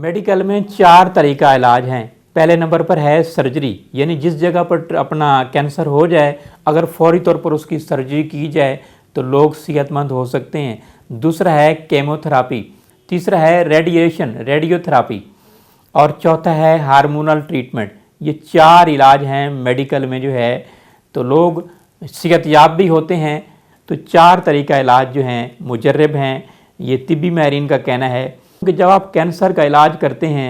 Medical में 4 तरीका इलाज हैं। पहले नंबर पर है सर्जरी, यानी जिस जगह पर अपना कैंसर हो जाए अगर फौरी तौर पर उसकी सर्जरी की जाए तो लोग सेहतमंद हो सकते हैं। दूसरा है केमोथेरापी, तीसरा है रेडियोथेरापी और चौथा है हार्मोनल ट्रीटमेंट। ये 4 इलाज हैं मेडिकल में जो है, तो लोग सेहतयाब भी होते हैं। तो 4 तरीका इलाज जो हैं मुजर्रब हैं, ये तिब्बी माहिरीन का कहना है कि जब आप कैंसर का इलाज करते हैं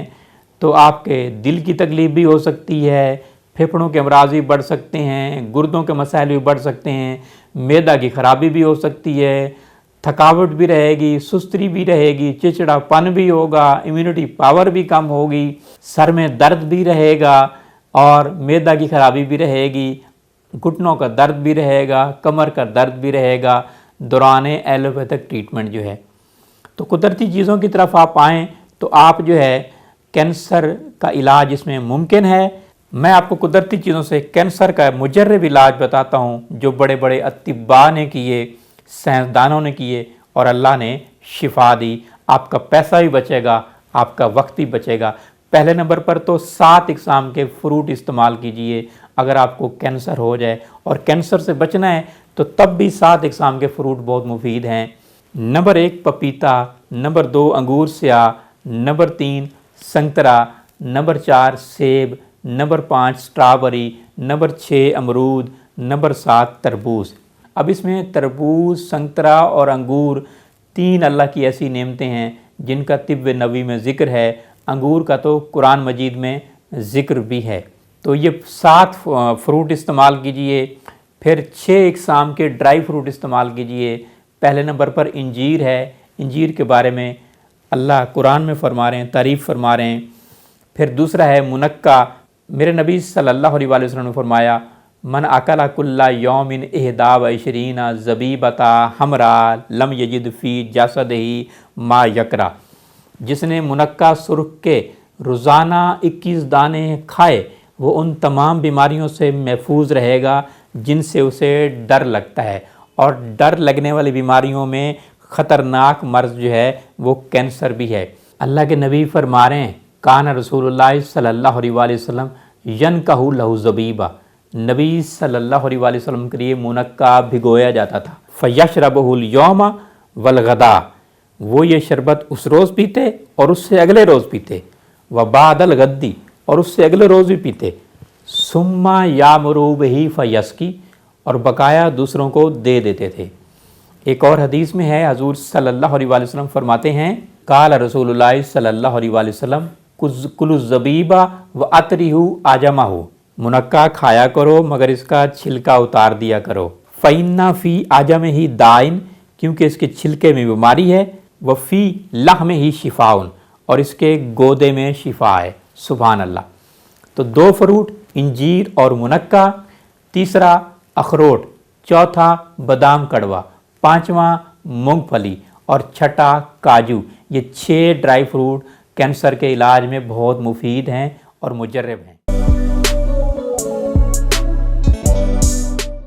तो आपके दिल की तकलीफ़ भी हो सकती है, फेफड़ों के अमराज भी बढ़ सकते हैं, गुर्दों के मसाइल भी बढ़ सकते हैं, मैदा की खराबी भी हो सकती है, थकावट भी रहेगी, सुस्ती भी रहेगी, चिड़चिड़ापन भी होगा, इम्यूनिटी पावर भी कम होगी, सर में दर्द भी रहेगा और मैदा की खराबी भी रहेगी, घुटनों का दर्द भी रहेगा, कमर का दर्द भी रहेगा दौरान एलोपैथिक ट्रीटमेंट जो है। तो कुदरती चीज़ों की तरफ आप आएँ तो आप जो है कैंसर का इलाज इसमें मुमकिन है। मैं आपको कुदरती चीज़ों से कैंसर का मुजर्रब इलाज बताता हूँ जो बड़े बड़े अतिब्बा ने किए, साइंसदानों ने किए और अल्लाह ने शिफा दी। आपका पैसा भी बचेगा, आपका वक्त भी बचेगा। पहले नंबर पर तो 7 इकसाम के फ्रूट इस्तेमाल कीजिए अगर आपको कैंसर हो जाए, और कैंसर से बचना है तो तब भी 7 इकसाम के फ्रूट बहुत मुफीद हैं। नंबर 1 पपीता, नंबर 2 अंगूर स्याह, नंबर 3 संतरा, नंबर 4 सेब, नंबर 5 स्ट्रॉबेरी, नंबर 6 अमरूद, नंबर 7 तरबूज। अब इसमें तरबूज, संतरा और अंगूर 3 अल्लाह की ऐसी नेमतें हैं जिनका तिब्ब नबी में ज़िक्र है। अंगूर का तो कुरान मजीद में ज़िक्र भी है। तो ये 7 फ्रूट इस्तेमाल कीजिए। फिर 6 इकसाम के ड्राई फ्रूट इस्तेमाल कीजिए। पहले नंबर पर इंजीर है। इंजीर के बारे में अल्लाह कुरान में फरमा रहे हैं, तारीफ़ फरमा रहे हैं। फिर दूसरा है मुनक्का। मेरे नबी सल्लल्लाहु अलैहि वसल्लम ने फरमाया मन अकला कुल्ला यौमिन इहदा व इशरीना ज़बीबता हमरा लम यजिद फ़ी जसदिही मा यकरा। जिसने मुनक्का सुर्ख के रोज़ाना 21 दाने खाए वो उन तमाम बीमारियों से महफूज रहेगा जिनसे उसे डर लगता है, और डर लगने वाली बीमारियों में ख़तरनाक मर्ज़ जो है वो कैंसर भी है। अल्लाह के नबी फरमा रहे हैं कान रसूलुल्लाह सल्लल्लाहु अलैहि वसल्लम यनकहु लहु ज़बीबा। नबी सल्लल्लाहु अलैहि वसल्लम के लिए मुनक्का भिगोया जाता था। फ़यशरबहुल यौमा वल गदा, वो ये शरबत उस रोज़ पीते और उससे अगले रोज़ पीते, व बादल गद्दी, और उससे अगले रोज़ भी पीते। सुम्मा यामुरू बिही फ़यस्की, और बकाया दूसरों को दे देते थे। एक और हदीस में है हजूर सल्लल्लाहु अलैहि वसल्लम फरमाते हैं काल रसूलुल्लाह सल्लल्लाहु अलैहि वसल्लम कुलु ज़बीबा व अतरिहु आजमाहु। मुनक्का खाया करो मगर इसका छिलका उतार दिया करो। फ़इन्ना फ़ी आजम ही दाइन, क्योंकि इसके छिलके में बीमारी है। व फ़ी लह में ही शिफाउन, और इसके गोदे में शिफा है। सुभान अल्लाह। तो 2 फ्रूट इंजीर और मुनक्का, तीसरा अखरोट, चौथा बादाम कड़वा, 5वां मूंगफली और छठा काजू। ये 6 ड्राई फ्रूट कैंसर के इलाज में बहुत मुफीद हैं और मुजर्रब हैं।